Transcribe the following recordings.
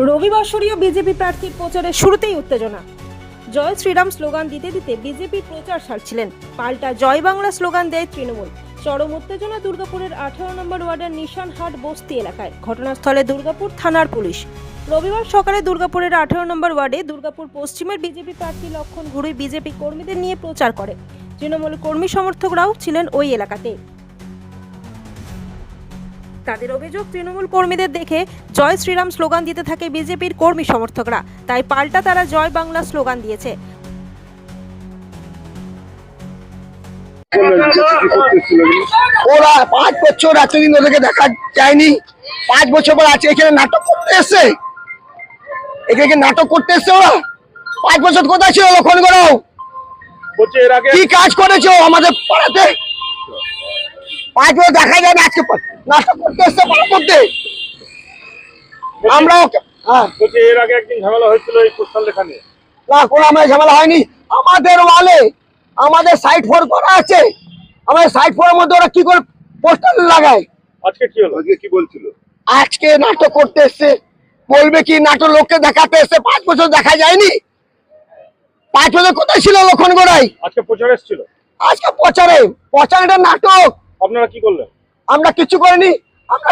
রবিবাসরীয় BJP প্রার্থীর প্রচারের শুরুতেই উত্তেজনা। জয় শ্রীরাম স্লোগান দিতে দিতে বিজেপির প্রচার সারছিলেন, পাল্টা জয় বাংলা স্লোগান দেয় তৃণমূল। চরম উত্তেজনা দুর্গাপুরের 18 নম্বর ওয়ার্ডের নিশানহাট বস্তি এলাকায়। ঘটনাস্থলে দুর্গাপুর থানার পুলিশ। রবিবার সকালে দুর্গাপুরের 18 নম্বর ওয়ার্ডে দুর্গাপুর পশ্চিমের বিজেপি প্রার্থী লক্ষণ ঘুরুই বিজেপি কর্মীদের নিয়ে প্রচার করে। তৃণমূল কর্মী সমর্থকরাও ছিলেন ওই এলাকাতে। তাদের অভিযোগ, তৃণমূল কর্মীদের দেখে জয় শ্রীরাম স্লোগান দিতে থাকে বিজেপির কর্মী সমর্থকরা, তাই পাল্টা তারা জয় বাংলা স্লোগান দিয়েছে। ওরা 5 বছর এতদিন ওদেরকে দেখা যায়নি, 5 বছর পর আছে এখানে নাটক করতে এসছে। এখানে নাটক করতে এসছে ওরা। 5 বছর কোথায় ছিল লক্ষণ ঘুরুই? কি কাজ করেছো আমাদের পাড়াতে? 5 বছর দেখা যায় না, আজকে নাটক করতে এসছে পাড়া করতে। আমরা এর আগে একদিন ঝামেলা হয়েছিল এই পোস্টাল লেখা নিয়ে। না, কোনো আমাদের ঝামেলা হয়নি। আমাদের ওয়ালে আমাদের সাইড 4 করা আছে, আমাদের সাইড 4 এর মধ্যে ওরা কি করে পোস্টার লাগায়? আজকে কি হলো? আজকে কি বলছিল? আজকে নাটক করতে এসছে, বলবে কি নাটক লোককে দেখাতে এসছে। 5 বছর দেখা যায়নি। 5 বছর কোথায় ছিল লক্ষণ ঘুরুই? আজকে প্রচার এসেছিল। আজকে প্রচারটা নাটক। আপনারা কি করলেন? আমরা কিছু করিনি, আমরা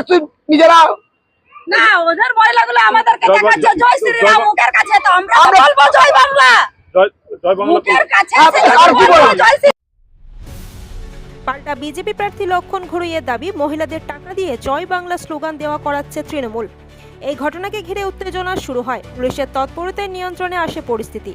নিজেরা না, ওদের মহিলাগুলো আমাদেরকে দেখাচ্ছে জয় শ্রীরাম, মুখের কাছে তো আমরা বলবো জয় বাংলা। জয় বাংলা মুখের কাছে আর কি বলবো? পাল্টা বিজেপি প্রার্থী লক্ষণ ঘুরুইয়ের দাবি, মহিলাদের টাকা দিয়ে জয় বাংলা স্লোগান দেওয়া করাচ্ছে তৃণমূল। এই ঘটনাকে ঘিরে উত্তেজনা শুরু হয়। পুলিশের তৎপরতায় নিয়ন্ত্রণে আসে পরিস্থিতি।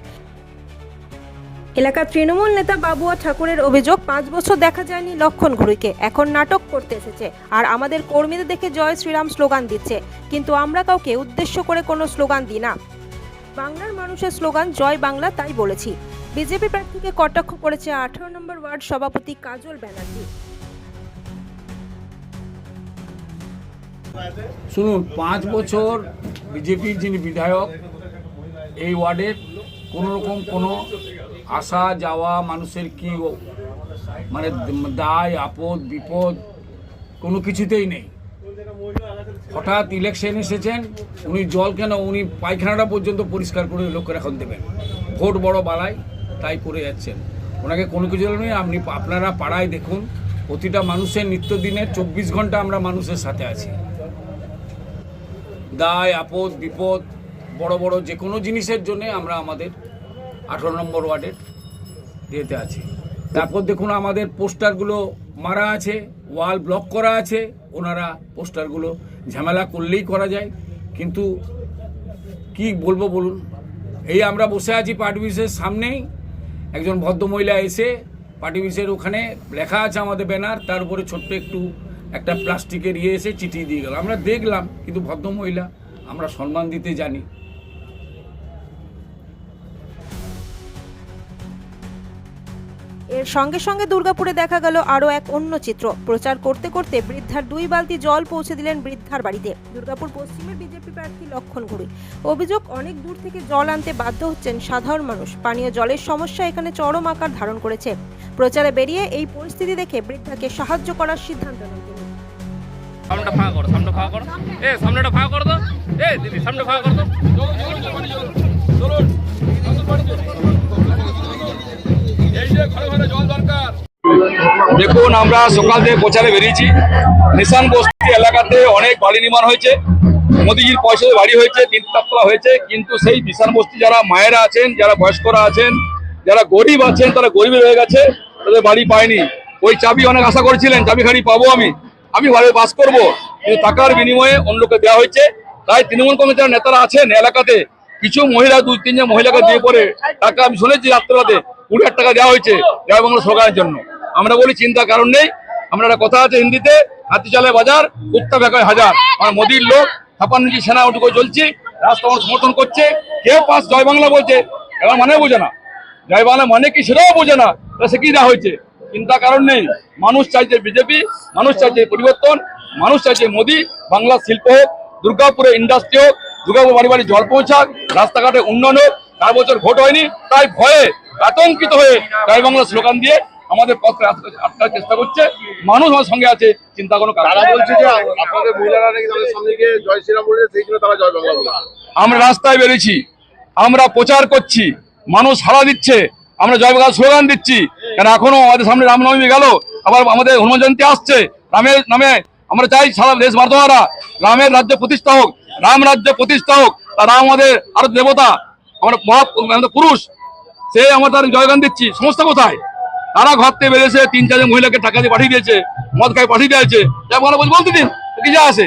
এলাকার তৃণমূল নেতা বাবুয়া ঠাকুরের অভিযোগ, 5 বছর দেখা যায়নি লক্ষণ ঘুরুইকে, এখন নাটক করতে এসেছে আর আমাদের কর্মীদের দেখে জয় শ্রীরাম স্লোগান দিচ্ছে, কিন্তু আমরা কাউকে উদ্দেশ্য করে কোনো স্লোগান দিই না। বাংলার মানুষের স্লোগান জয় বাংলা, তাই বলেছি। বিজেপি প্রার্থীকে কটাক্ষ করেছে 18 নম্বর ওয়ার্ড সভাপতি কাজল ব্যানার্জি। শুনুন, 5 বছর বিজেপির যিনি বিধায়ক, এই ওয়ার্ডের কোনো রকম কোনো আসা যাওয়া মানুষের কি মানে দায় আপদ বিপদ কোনো কিছুতেই নেই। হঠাৎ ইলেকশন এসেছেন, উনি জল কেন, উনি পায়খানাটা পর্যন্ত পরিষ্কার করে লোকের এখন দেবেন। ভোট বড় বালাই, তাই করে যাচ্ছেন। ওনাকে কোনো কিছু নেই। আপনারা পাড়ায় দেখুন, প্রতিটা মানুষের নিত্যদিনের 24 ঘন্টা আমরা মানুষের সাথে আছি। দায় আপদ বিপদ বড় বড় যে কোনো জিনিসের জন্য আমরা আমাদের 18 নম্বর ওয়ার্ডের দিয়েতে আছি। তারপর দেখুন আমাদের পোস্টারগুলো মারা আছে, ওয়াল ব্লক করা আছে। ওনারা পোস্টারগুলো ঝামেলা করলেই করা যায়, কিন্তু কি বলবো বলুন। এই আমরা বসে আছি পার্টি অফিসের সামনেই, একজন ভদ্রমহিলা এসে পার্টি অফিসের ওখানে লেখা আছে আমাদের ব্যানার, তার উপরে ছোট্ট একটা প্লাস্টিকের এসে চিঠি দিয়ে গেল। আমরা দেখলাম, কিন্তু ভদ্রমহিলা, আমরা সম্মান দিতে জানি। এর সঙ্গে সঙ্গে দুর্গাপুরে দেখা গেল আরও এক অন্য চিত্র। প্রচার করতে করতে বৃদ্ধার 2 বালতি জল পৌঁছে দিলেন বৃদ্ধার বাড়িতে দুর্গাপুর পশ্চিমের বিজেপি প্রার্থী লক্ষণ ঘুরুই। অভিযোগ, অনেক দূর থেকে জল আনতে বাধ্য হচ্ছেন সাধারণ মানুষ। পানীয় জলের সমস্যা এখানে চরম আকার ধারণ করেছে। প্রচারে বেরিয়ে এই পরিস্থিতি দেখে বৃদ্ধাকে সাহায্য করার সিদ্ধান্ত নেন তিনি। সামনেটা ফাঁকা করো, সামনেটা ফাঁকা করো, সামনেটা ফাঁকা করো তো, দিদি সামনে ফাঁকা করো তো। দেখুন, আমরা সকাল থেকে প্রচারে বেরিয়েছি। নিশান বস্তি এলাকাতে অনেক বাড়ি নির্মাণ হয়েছে, মোদিজির পয়সায় বাড়ি হয়েছে, 3 তলা হয়েছে, কিন্তু সেই নিশান বস্তি যারা মায়েরা আছেন, যারা বয়স্করা আছেন, যারা গরিব আছেন, তারা গরিব হয়ে গেছে, তাদের বাড়ি পায়নি। ওই চাবি অনেক আশা করেছিলেন, চাবি খাড়ি পাবো আমি ঘরে বাস করবো, কিন্তু টাকার বিনিময়ে অন্যকে দেওয়া হয়েছে। তাই তৃণমূল কংগ্রেসের নেতারা আছেন এলাকাতে, কিছু মহিলা 2-3 জন মহিলাকে দিয়ে পরে টাকা, আমি শুনেছি রাত্রেরাতে 20,000 টাকা দেওয়া হয়েছে জয় বাংলা স্লোগানের জন্য। আমরা বলি চিন্তার কারণ নেই। আমরা একটা কথা আছে হিন্দিতে, হাতি চালে বাজার, কুত্তা বেকায় হাজার। আমার মোদির লোক 56 সেনা উঠে চলছি, রাস্তা সমর্থন করছে। কেউ পাস জয় বাংলা বলছে, এবার মানে বোঝে না জয় বাংলা মানে কি, সেটাও বোঝে না। সে কি দেওয়া হয়েছে, চিন্তার কারণ নেই। মানুষ চাইছে বিজেপি, মানুষ চাইছে পরিবর্তন, মানুষ চাইছে মোদি। বাংলা শিল্প হোক, দুর্গাপুরে ইন্ডাস্ট্রি হোক, দুর্গাপুর বাড়ি বাড়ি জল পৌঁছাক, রাস্তাঘাটে উন্নয়ন হোক। 4 বছর ভোট হয়নি, তাই ভয়ে আতঙ্কিত হয়ে জয় বাংলা স্লোগান দিয়ে আমাদের পথকে আটকার চেষ্টা করছে। মানুষ আমার সঙ্গে আছে, চিন্তা কোনো কারণ তারা বলছে যে আপনাদের মহিলারা নাকি তাদের সামনে গিয়ে জয় শ্রীরাম বলেছে, সেই জন্য তারা জয় বাংলা বলেছে। আমরা রাস্তায় বেরিয়েছি, আমরা প্রচার করছি, মানুষ সাড়া দিচ্ছে, আমরা জয় বাংলা স্লোগান দিচ্ছি। কারণ এখনো আমাদের সামনে রামনবমী গেল, আবার আমাদের হনুমান জয়ন্তী আসছে। রামের নামে আমরা চাই সারা দেশ বার্ধমারা রামের রাজ্য প্রতিষ্ঠা হোক, রাম রাজ্য প্রতিষ্ঠা হোক। তা রাম আমাদের আরো দেবতা, আমরা পুরুষ, সে আমরা তার জয়গান দিচ্ছি। সমস্যা কোথায়? তারা ঘর থেকে বেরিয়েছে, 3-4 জন মহিলাকে টাকা দিয়ে পাঠিয়ে দিয়েছে, মদ খাই পাঠিয়ে দিয়েছে। বলতে দিন, কি যা আছে?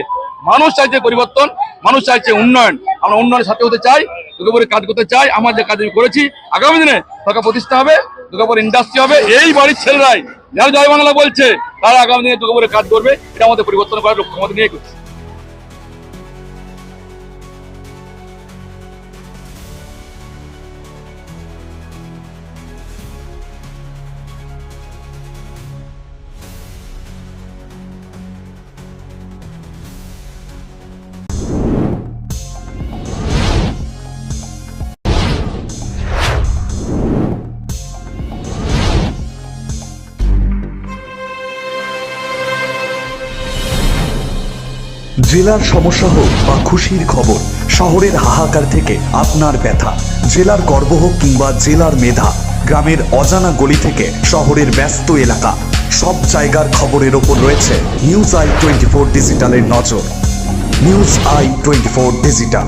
মানুষ চাইছে পরিবর্তন, মানুষ চাইছে উন্নয়ন। আমরা উন্নয়নের সাথে হতে চাই, দুর্গাপুরে কাজ করতে চাই। আমার যে কাজ আমি করেছি, আগামী দিনে সরকার প্রতিষ্ঠা হবে, দুর্গাপুর ইন্ডাস্ট্রি হবে। এই বাড়ির ছেলেরাই যারা জয় বাংলা বলছে, তারা আগামী দিনে দুর্গাপুরে কাজ করবে। এটা আমাদের পরিবর্তন করার লক্ষ্য আমাদের নিয়ে করছে। জেলার সমস্যা হোক বা খুশির খবর, শহরের হাহাকার থেকে আপনার ব্যথা, জেলার গর্ব হোক কিংবা জেলার মেধা, গ্রামের অজানা গলি থেকে শহরের ব্যস্ত এলাকা, সব জায়গার খবরের ওপর রয়েছে নিউজ আই 24 ডিজিটালের নজর। News I 24 digital.